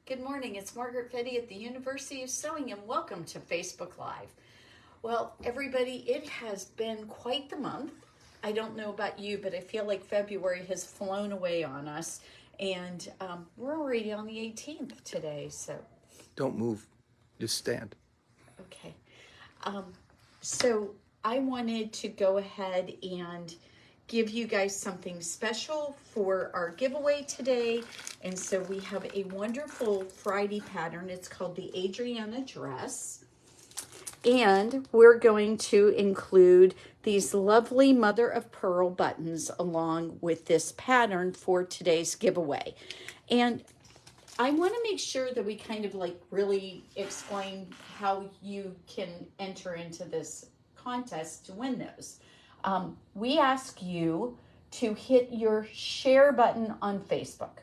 Good morning, it's Margaret at the University of Sewing, and welcome to Facebook Live. Well, everybody, it has been quite the month. I don't know about you, but I feel like February has flown away on us, and we're already on the 18th today, so. Don't move, just stand. Okay. So I wanted to go ahead and give you guys something special for our giveaway today. And so we have a wonderful Friday pattern. It's called the Daydreamer dress. And we're going to include these lovely mother of pearl buttons along with this pattern for today's giveaway. And I want to make sure that we kind of like really explain how you can enter into this contest to win those. We ask you to hit your share button on Facebook.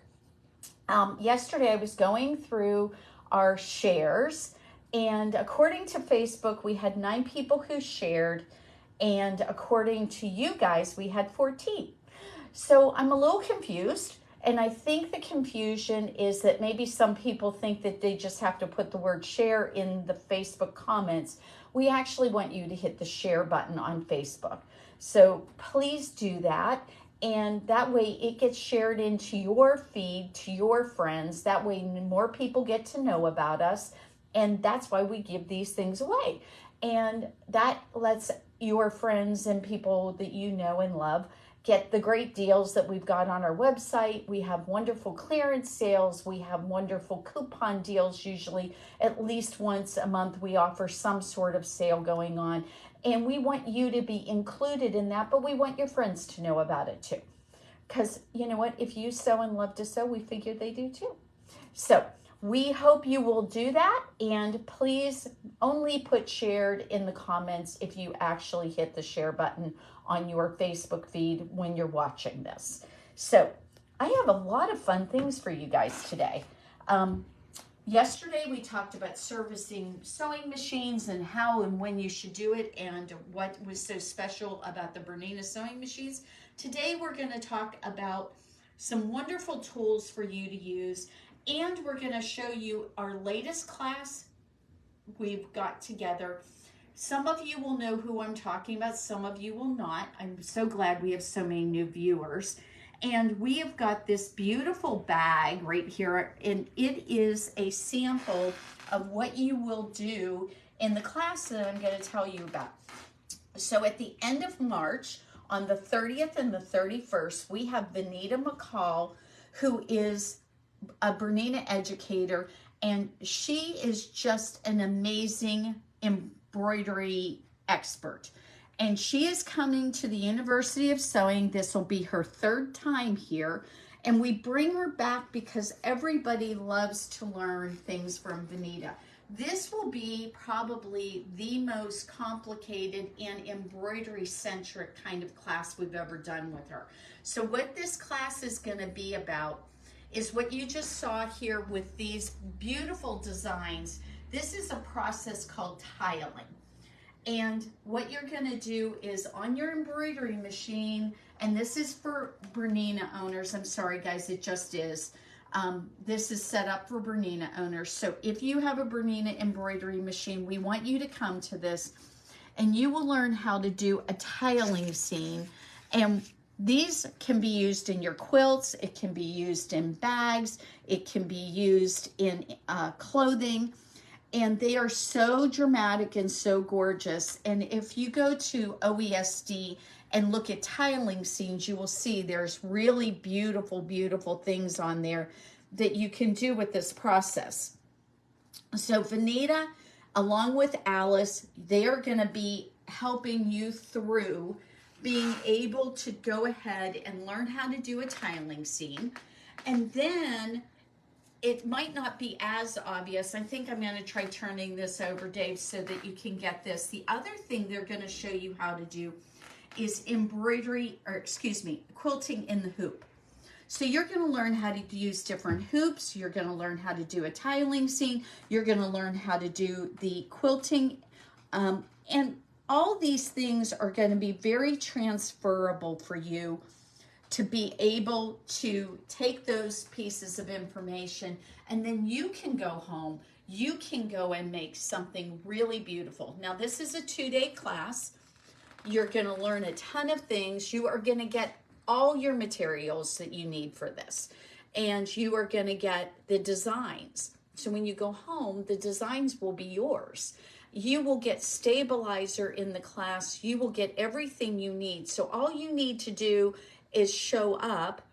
Yesterday I was going through our shares, and according to Facebook, we had 9 people who shared, and according to you guys, we had 14. So I'm a little confused, and I think the confusion is that maybe some people think that they just have to put the word share in the Facebook comments. We actually want you to hit the share button on Facebook. So please do that. And that way it gets shared into your feed, to your friends. That way more people get to know about us. And that's why we give these things away. And that lets your friends and people that you know and love get the great deals that we've got on our website. We have wonderful clearance sales. We have wonderful coupon deals. Usually at least once a month we offer some sort of sale going on. And we want you to be included in that, but we want your friends to know about it too. Because you know what? If you sew and love to sew, we figure they do too. So we hope you will do that. And please only put shared in the comments if you actually hit the share button on your Facebook feed when you're watching this. So I have a lot of fun things for you guys today. Yesterday we talked about servicing sewing machines and how and when you should do it and what was so special about the Bernina sewing machines. Today we're going to talk about some wonderful tools for you to use, and we're going to show you our latest class we've got together. Some of you will know who I'm talking about, some of you will not. I'm so glad we have so many new viewers. And we have got this beautiful bag right here, and it is a sample of what you will do in the class that I'm going to tell you about. So at the end of March, on the 30th and the 31st, we have Bernina McCall, who is a Bernina educator, and she is just an amazing embroidery expert. And she is coming to the University of Sewing. This will be her 3rd time here. And we bring her back because everybody loves to learn things from Bernina. This will be probably the most complicated and embroidery-centric kind of class we've ever done with her. So what this class is going to be about is what you just saw here with these beautiful designs. This is a process called tiling. And what you're going to do is on your embroidery machine, and this is for Bernina owners. I'm sorry, guys, it just is. This is set up for Bernina owners. So if you have a Bernina embroidery machine, we want you to come to this, and you will learn how to do a tiling scene. And these can be used in your quilts. It can be used in bags. It can be used in clothing. And they are so dramatic and so gorgeous. And if you go to OESD and look at tiling scenes, you will see there's really beautiful, beautiful things on there that you can do with this process. So Vanita, along with Alice, they are going to be helping you through being able to go ahead and learn how to do a tiling scene. And then it might not be as obvious. I think I'm going to try turning this over, Dave, so that you can get this. The other thing they're going to show you how to do is quilting in the hoop. So you're going to learn how to use different hoops. You're going to learn how to do a tiling scene. You're going to learn how to do the quilting. And all these things are going to be very transferable for you to be able to take those pieces of information, and then you can go home, you can go and make something really beautiful. Now, this is a 2-day class. You're going to learn a ton of things. You are going to get all your materials that you need for this, and you are going to get the designs. So when you go home, the designs will be yours. You will get stabilizer in the class. You will get everything you need. So all you need to do is show up,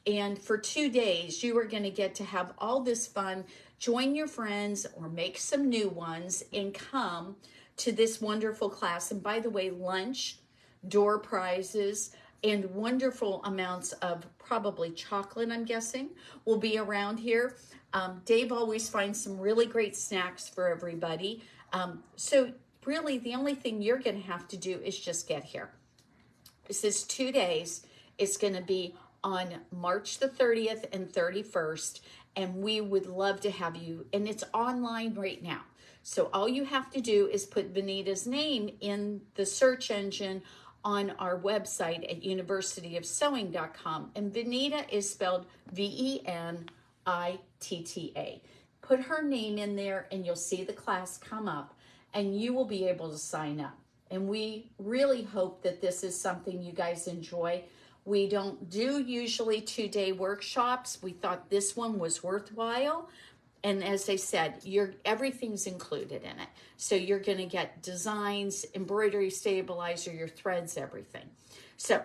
and for 2 days you are going to get to have all this fun. Join your friends or make some new ones and come to this wonderful class. And by the way, lunch, door prizes, and wonderful amounts of probably chocolate, I'm guessing, will be around here. Dave always finds some really great snacks for everybody. So really the only thing you're going to have to do is just get here. This is 2 days. It's going to be on March the 30th and 31st, and we would love to have you. And it's online right now. So all you have to do is put Bernina's name in the search engine on our website at universityofsewing.com. And Bernina is spelled Venitta. Put her name in there and you'll see the class come up, and you will be able to sign up. And we really hope that this is something you guys enjoy. We don't do usually 2-day workshops. We thought this one was worthwhile. And as I said, everything's included in it. So you're going to get designs, embroidery stabilizer, your threads, everything. So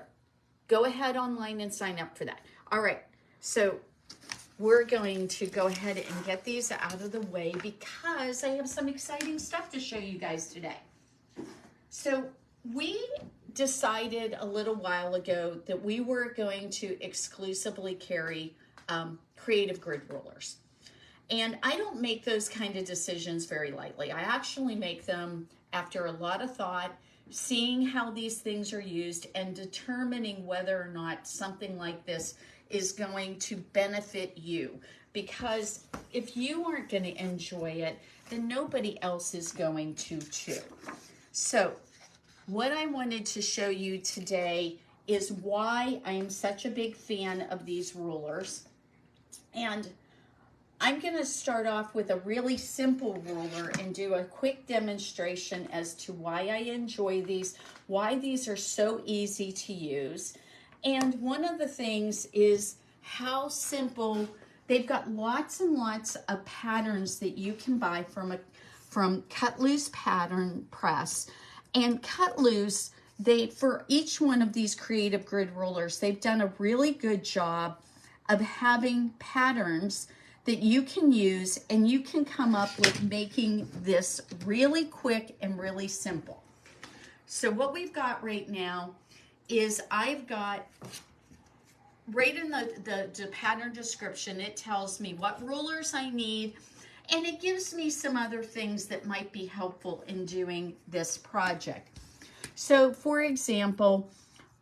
go ahead online and sign up for that. All right. So we're going to go ahead and get these out of the way because I have some exciting stuff to show you guys today. So we decided a little while ago that we were going to exclusively carry creative grid rulers. And I don't make those kind of decisions very lightly. I actually make them after a lot of thought, seeing how these things are used and determining whether or not something like this is going to benefit you. Because if you aren't going to enjoy it, then nobody else is going to too. So what I wanted to show you today is why I'm such a big fan of these rulers. And I'm going to start off with a really simple ruler and do a quick demonstration as to why I enjoy these, why these are so easy to use. And one of the things is how simple. They've got lots and lots of patterns that you can buy from Cut Loose Pattern Press. And Cut Loose, for each one of these creative grid rulers, they've done a really good job of having patterns that you can use, and you can come up with making this really quick and really simple. So what we've got right now is I've got, right in the pattern description, it tells me what rulers I need, and it gives me some other things that might be helpful in doing this project. So for example,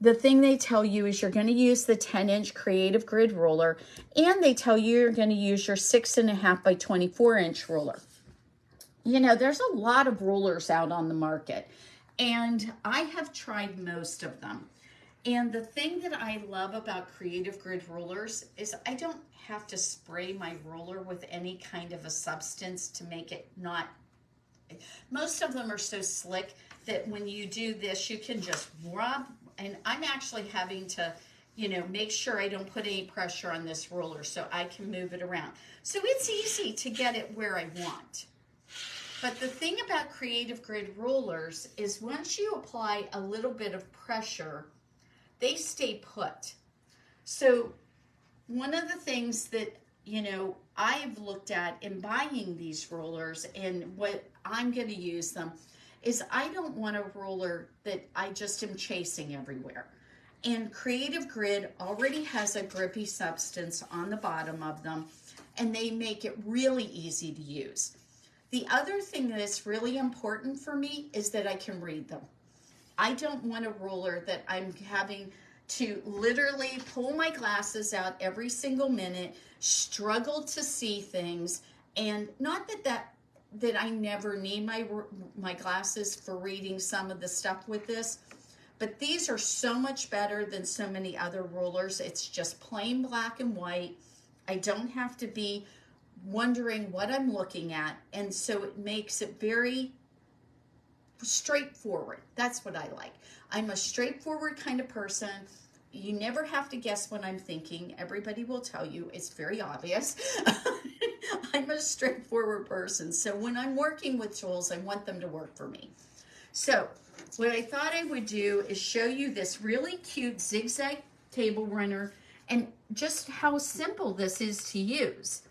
the thing they tell you is you're going to use the 10-inch creative grid ruler, and they tell you you're going to use your 6.5 by 24-inch ruler. You know, there's a lot of rulers out on the market, and I have tried most of them. And the thing that I love about creative grid rulers is I don't have to spray my ruler with any kind of a substance to make it not. Most of them are so slick that when you do this, you can just rub. And I'm actually having to, you know, make sure I don't put any pressure on this ruler so I can move it around. So it's easy to get it where I want. But the thing about creative grid rulers is once you apply a little bit of pressure, they stay put. So one of the things that, you know, I've looked at in buying these rulers and what I'm going to use them is I don't want a ruler that I just am chasing everywhere. And Creative Grid already has a grippy substance on the bottom of them, and they make it really easy to use. The other thing that's really important for me is that I can read them. I don't want a ruler that I'm having to literally pull my glasses out every single minute, struggle to see things, and not that I never need my glasses for reading some of the stuff with this, but these are so much better than so many other rulers. It's just plain black and white. I don't have to be wondering what I'm looking at, and so it makes it very straightforward. That's what I like. I'm a straightforward kind of person. You never have to guess what I'm thinking. Everybody will tell you. It's very obvious. I'm a straightforward person. So when I'm working with tools, I want them to work for me. So what I thought I would do is show you this really cute zigzag table runner and just how simple this is to use.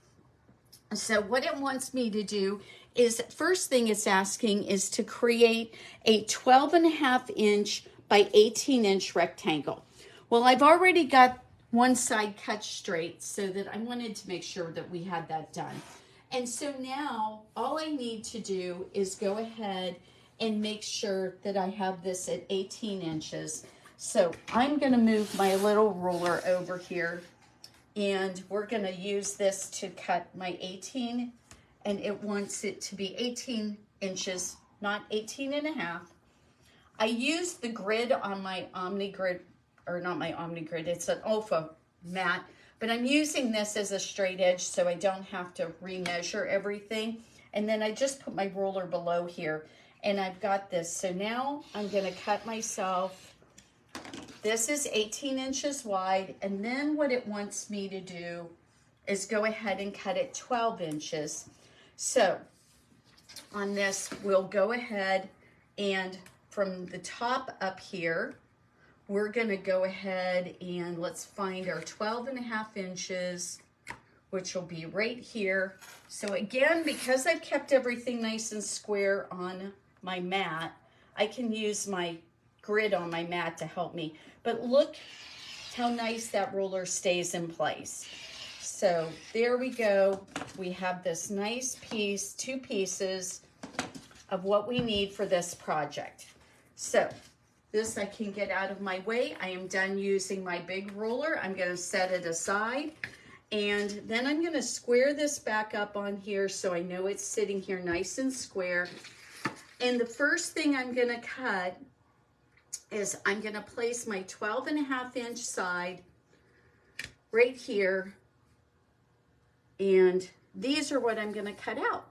So what it wants me to do is, first thing it's asking is to create a 12.5-inch by 18-inch rectangle. Well, I've already got one side cut straight, so that I wanted to make sure that we had that done. And so now all I need to do is go ahead and make sure that I have this at 18 inches. So I'm going to move my little ruler over here, and we're going to use this to cut my 18, and it wants it to be 18 inches, not 18 and a half. I used the grid on my Omni grid, or not my Omni grid, it's an Olfa mat, but I'm using this as a straight edge so I don't have to remeasure everything. And then I just put my ruler below here, and I've got this. So now I'm going to cut myself. This is 18 inches wide, and then what it wants me to do is go ahead and cut it 12 inches. So on this, we'll go ahead and from the top up here, we're going to go ahead and let's find our 12.5 inches, which will be right here. So again, because I've kept everything nice and square on my mat, I can use my grid on my mat to help me. But look how nice that ruler stays in place. So there we go. We have this nice piece, 2 pieces of what we need for this project. So this I can get out of my way. I am done using my big ruler. I'm going to set it aside. And then I'm going to square this back up on here so I know it's sitting here nice and square. And the first thing I'm going to cut is I'm going to place my 12.5-inch side right here. And these are what I'm going to cut out.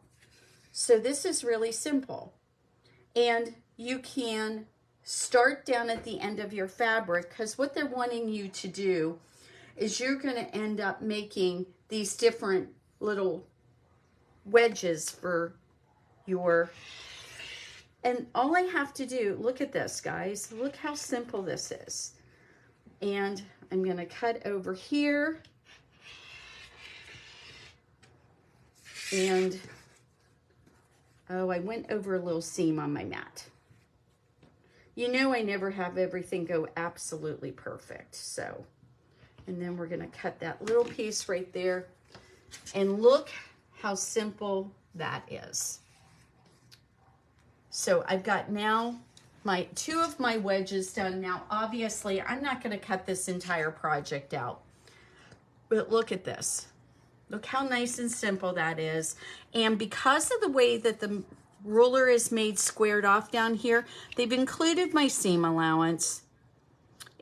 So this is really simple. And you can start down at the end of your fabric, because what they're wanting you to do is you're going to end up making these different little wedges for your, and all I have to do, look at this, guys, look how simple this is. And I'm going to cut over here, and oh, I went over a little seam on my mat. You know I never have everything go absolutely perfect. So, and then we're going to cut that little piece right there. And look how simple that is. So I've got now my 2 of my wedges done. Now, obviously, I'm not going to cut this entire project out. But look at this. Look how nice and simple that is. And because of the way that the ruler is made squared off down here, they've included my seam allowance.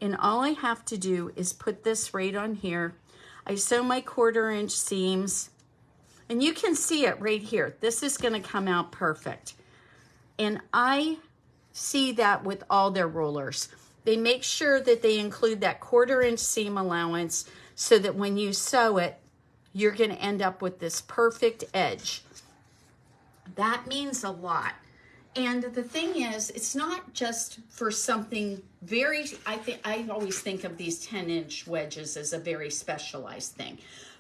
And all I have to do is put this right on here. I sew my 1/4 inch seams, and you can see it right here. This is going to come out perfect. And I see that with all their rulers. They make sure that they include that 1/4 inch seam allowance so that when you sew it, you're going to end up with this perfect edge. That means a lot. And the thing is, it's not just for something very, I always think of these 10-inch wedges as a very specialized thing,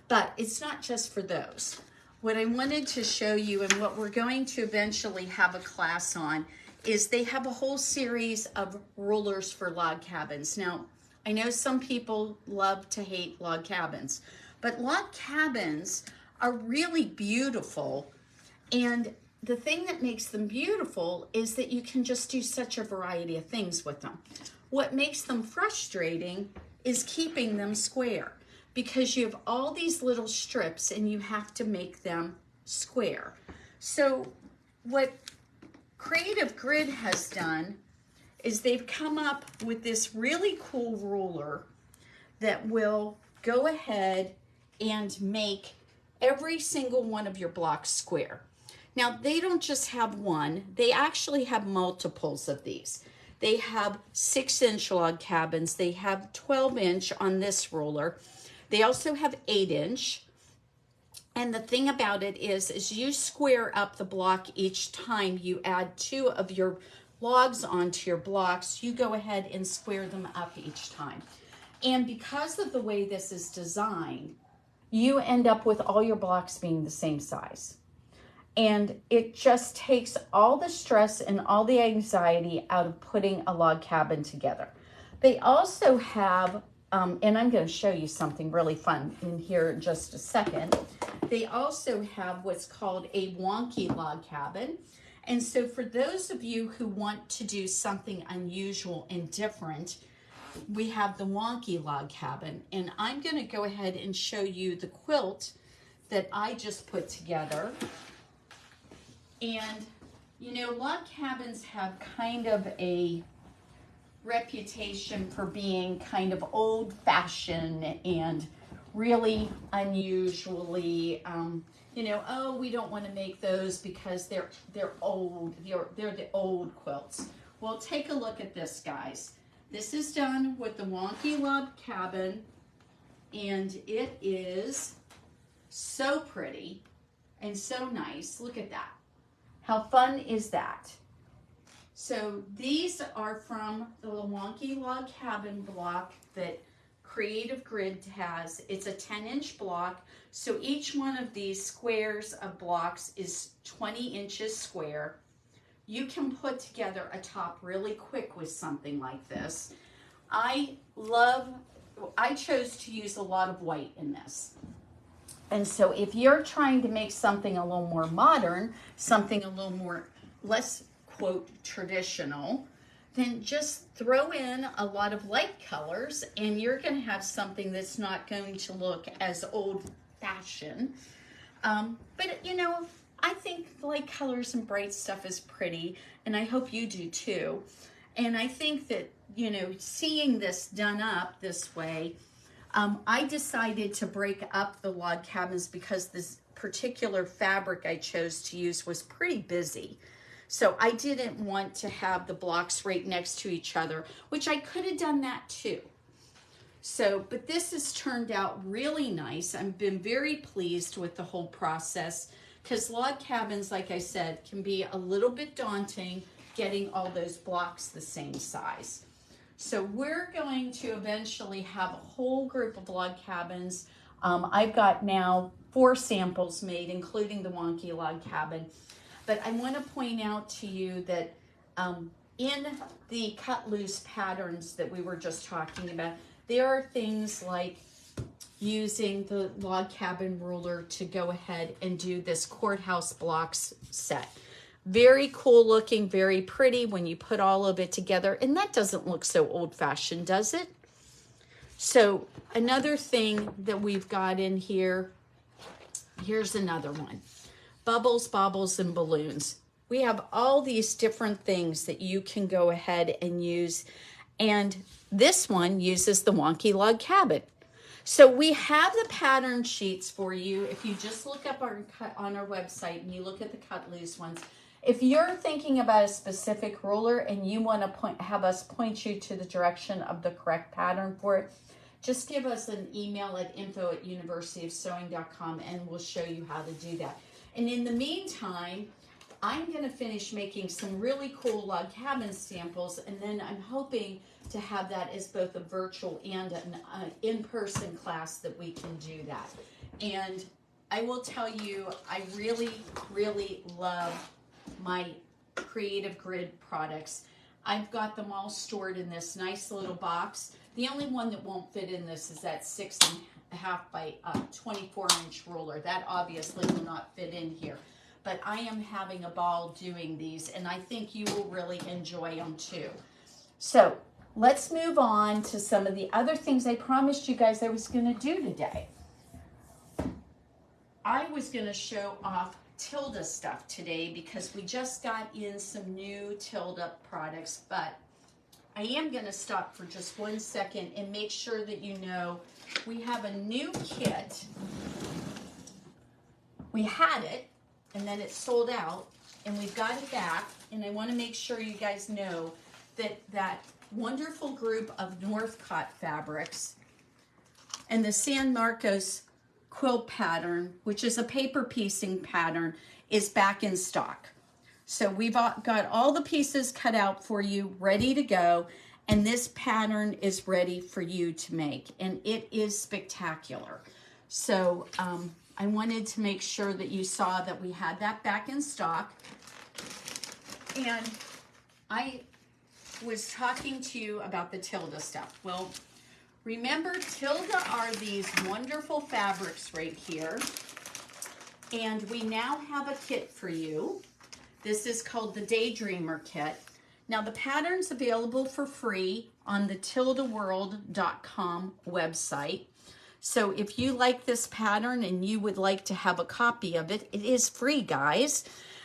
but it's not just for those. What I wanted to show you, and what we're going to eventually have a class on, is they have a whole series of rulers for log cabins. Now, I know some people love to hate log cabins, but log cabins are really beautiful. And the thing that makes them beautiful is that you can just do such a variety of things with them. What makes them frustrating is keeping them square, because you have all these little strips and you have to make them square. So what Creative Grid has done is they've come up with this really cool ruler that will go ahead and make every single one of your blocks square. Now, they don't just have one, they actually have multiples of these. They have 6-inch log cabins, they have 12-inch on this ruler. They also have 8-inch. And the thing about it is you square up the block each time you add 2 of your logs onto your blocks, you go ahead and square them up each time. And because of the way this is designed, you end up with all your blocks being the same size. And it just takes all the stress and all the anxiety out of putting a log cabin together. They also have, and I'm going to show you something really fun in here in just a second. They also have what's called a wonky log cabin. And so for those of you who want to do something unusual and different, we have the wonky log cabin. And I'm going to go ahead and show you the quilt that I just put together. And, you know, log cabins have kind of a reputation for being kind of old-fashioned and really unusually, you know, oh, we don't want to make those because they're old. They're the old quilts. Well, take a look at this, guys. This is done with the wonky log cabin, and it is so pretty and so nice. Look at that. How fun is that? So these are from the wonky log cabin block that Creative Grid has. It's a 10-inch block. So each one of these squares of blocks is 20 inches square. You can put together a top really quick with something like this. I chose to use a lot of white in this. And so if you're trying to make something a little more modern, something a little more less, quote, traditional, then just throw in a lot of light colors and you're going to have something that's not going to look as old-fashioned. But, you know, I think light colors and bright stuff is pretty, and I hope you do too. And I think that, you know, seeing this done up this way, I decided to break up the log cabins because this particular fabric I chose to use was pretty busy. So I didn't want to have the blocks right next to each other, which I could have done that too. So, but this has turned out really nice. I've been very pleased with the whole process because log cabins, like I said, can be a little bit daunting getting all those blocks the same size. So we're going to eventually have a whole group of log cabins. I've got now 4 samples made, including the wonky log cabin. But I want to point out to you that in the cut loose patterns that we were just talking about, there are things like using the log cabin ruler to go ahead and do this courthouse blocks set. Very cool looking, very pretty when you put all of it together. And that doesn't look so old-fashioned, does it? So another thing that we've got in here, here's another one. Bubbles, baubles, and balloons. We have all these different things that you can go ahead and use. And this one uses the wonky log cabin. So we have the pattern sheets for you. If you just look up on our website and you look at the cut loose ones, if you're thinking about a specific ruler and you want to have us point you to the direction of the correct pattern for it, just give us an email at info@universityofsewing.com and we'll show you how to do that. And in the meantime, I'm going to finish making some really cool log cabin samples, and then I'm hoping to have that as both a virtual and an in-person class that we can do that. And I will tell you, I really, really love my Creative Grid products. I've got them all stored in this nice little box. The only one that won't fit in this is that 6.5 by 24-inch ruler. That obviously will not fit in here. But I am having a ball doing these, and I think you will really enjoy them too. So let's move on to some of the other things I promised you guys I was going to do today. I was going to show off Tilda stuff today because we just got in some new Tilda products, but I am going to stop for just 1 second and make sure that you know we have a new kit. We had it, and then it sold out, and we've got it back, and I want to make sure you guys know that that wonderful group of Northcott fabrics and the San Marcos quilt pattern, which is a paper piecing pattern, is back in stock. So we've got all the pieces cut out for you, ready to go, and this pattern is ready for you to make, and it is spectacular. So I wanted to make sure that you saw that we had that back in stock. And I was talking to you about the Tilda stuff. Well, remember, Tilda are these wonderful fabrics right here. And we now have a kit for you. This is called the Daydreamer kit. Now, the pattern's available for free on the tildaworld.com website. So if you like this pattern and you would like to have a copy of it, it is free, guys.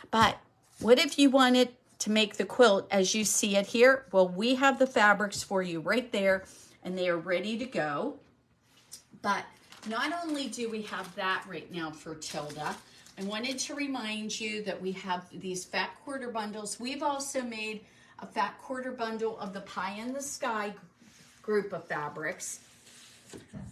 But what if you wanted to make the quilt as you see it here? Well, we have the fabrics for you right there, and they are ready to go. But not only do we have that right now for Tilda, I wanted to remind you that we have these fat quarter bundles. We've also made a fat quarter bundle of the Pie in the Sky group of fabrics.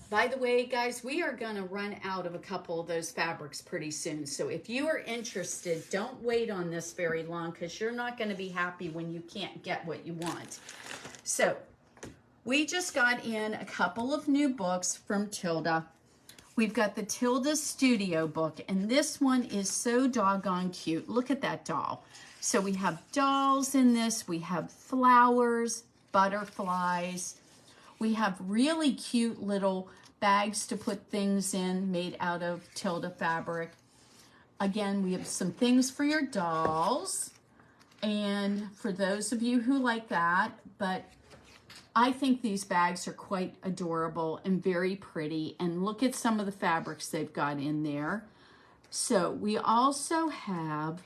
By the way, guys, we are going to run out of a couple of those fabrics pretty soon. So if you are interested, don't wait on this very long, because you're not going to be happy when you can't get what you want. So we just got in a couple of new books from Tilda. We've got the Tilda Studio book, and this one is so doggone cute. Look at that doll. So we have dolls in this. We have flowers, butterflies. We have really cute little bags to put things in made out of Tilda fabric. Again, we have some things for your dolls, and for those of you who like that, but I think these bags are quite adorable and very pretty, and look at some of the fabrics they've got in there. So we also have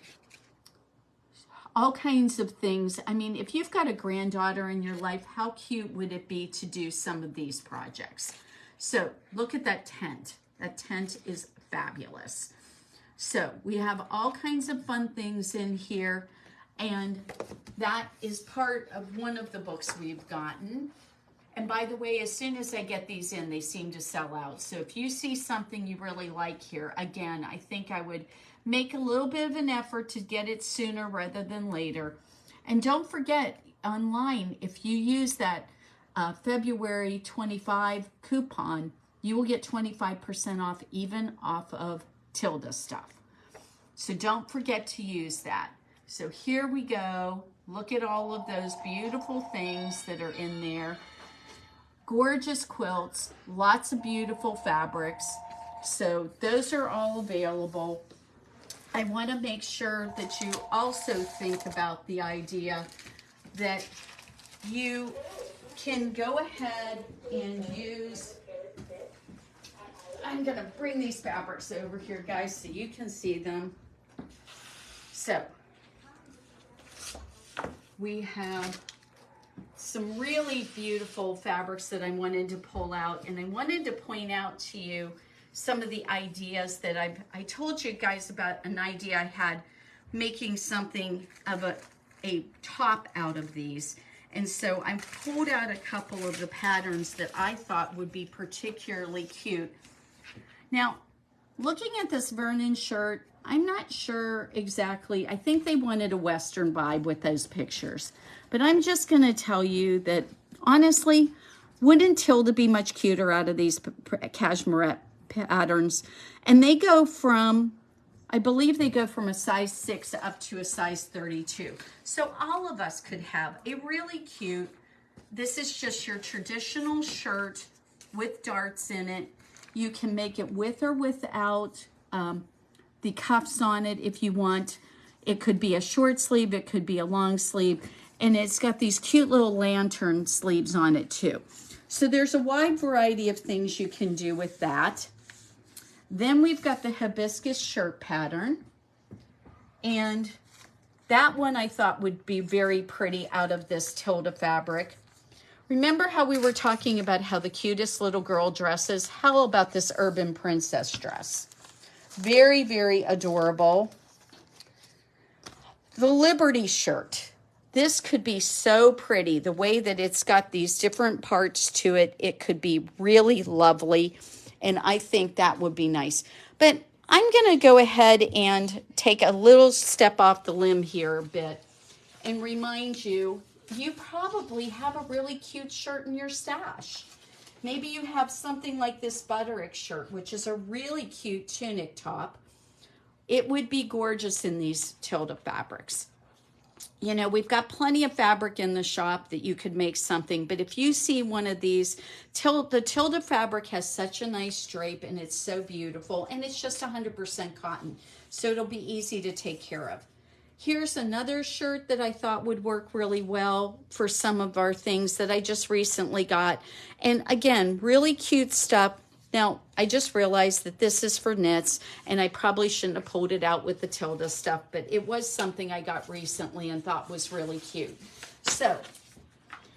all kinds of things. I mean, if you've got a granddaughter in your life, how cute would it be to do some of these projects? So look at that tent. That tent is fabulous. So we have all kinds of fun things in here, and that is part of one of the books we've gotten. And by the way, as soon as I get these in, they seem to sell out. So if you see something you really like here, again, I think I would make a little bit of an effort to get it sooner rather than later. And don't forget, online, if you use that February 25 coupon, you will get 25% off, even off of Tilda stuff. So don't forget to use that. So here we go. Look at all of those beautiful things that are in there. Gorgeous quilts, lots of beautiful fabrics. So those are all available. I want to make sure that you also think about the idea that you can go ahead and use, I'm going to bring these fabrics over here, guys, so you can see them. So we have some really beautiful fabrics that I wanted to pull out, and I wanted to point out to you some of the ideas that I told you guys about an idea I had making something of a top out of these. And so I pulled out a couple of the patterns that I thought would be particularly cute. Now, looking at this Vernon shirt, I'm not sure exactly. I think they wanted a Western vibe with those pictures. But I'm just going to tell you that, honestly, wouldn't Tilda be much cuter out of these cashmere patterns? And they go from, I believe they go from a size 6 up to a size 32. So all of us could have a really cute, this is just your traditional shirt with darts in it. You can make it with or without the cuffs on it if you want. It could be a short sleeve, it could be a long sleeve, and it's got these cute little lantern sleeves on it too. So there's a wide variety of things you can do with that. Then we've got the hibiscus shirt pattern, and that one I thought would be very pretty out of this Tilda fabric. Remember how we were talking about how the cutest little girl dresses? How about this urban princess dress? Very, very adorable. The Liberty shirt. This could be so pretty. The way that it's got these different parts to it, it could be really lovely. And I think that would be nice. But I'm going to go ahead and take a little step off the limb here a bit and remind you, you probably have a really cute shirt in your stash. Maybe you have something like this Butterick shirt, which is a really cute tunic top. It would be gorgeous in these Tilda fabrics. You know, we've got plenty of fabric in the shop that you could make something, but if you see one of these, the Tilda fabric has such a nice drape and it's so beautiful, and it's just 100% cotton, so it'll be easy to take care of. Here's another shirt that I thought would work really well for some of our things that I just recently got. And again, really cute stuff. Now, I just realized that this is for knits, and I probably shouldn't have pulled it out with the Tilda stuff, but it was something I got recently and thought was really cute. So,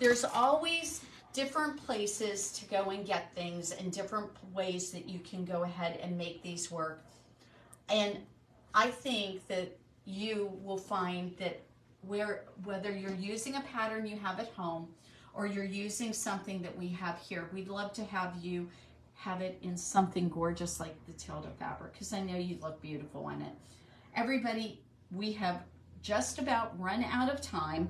there's always different places to go and get things and different ways that you can go ahead and make these work. And I think that you will find that whether you're using a pattern you have at home or you're using something that we have here, we'd love to have you have it in something gorgeous like the Tilda fabric, because I know you look beautiful in it. Everybody, we have just about run out of time.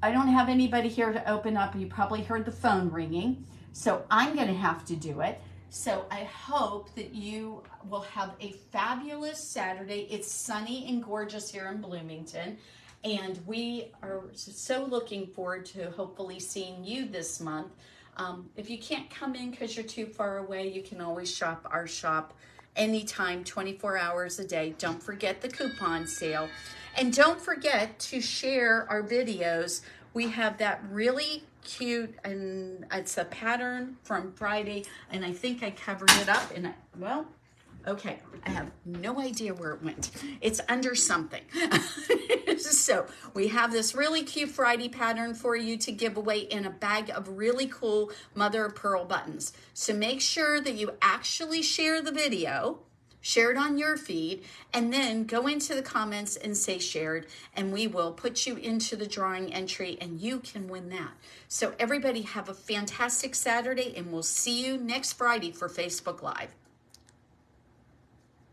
I don't have anybody here to open up. You probably heard the phone ringing, so I'm going to have to do it. So I hope that you will have a fabulous Saturday. It's sunny and gorgeous here in Bloomington, and we are so looking forward to hopefully seeing you this month. If you can't come in because you're too far away, you can always shop our shop anytime, 24 hours a day. Don't forget the coupon sale. And don't forget to share our videos. We have that really cute, and it's a pattern from Friday, and I think I covered it up, and well, okay, I have no idea where it went. It's under something. So we have this really cute Friday pattern for you to give away in a bag of really cool mother of pearl buttons. So make sure that you actually share the video, share it on your feed, and then go into the comments and say shared, and we will put you into the drawing entry and you can win that. So everybody have a fantastic Saturday, and we'll see you next Friday for Facebook Live.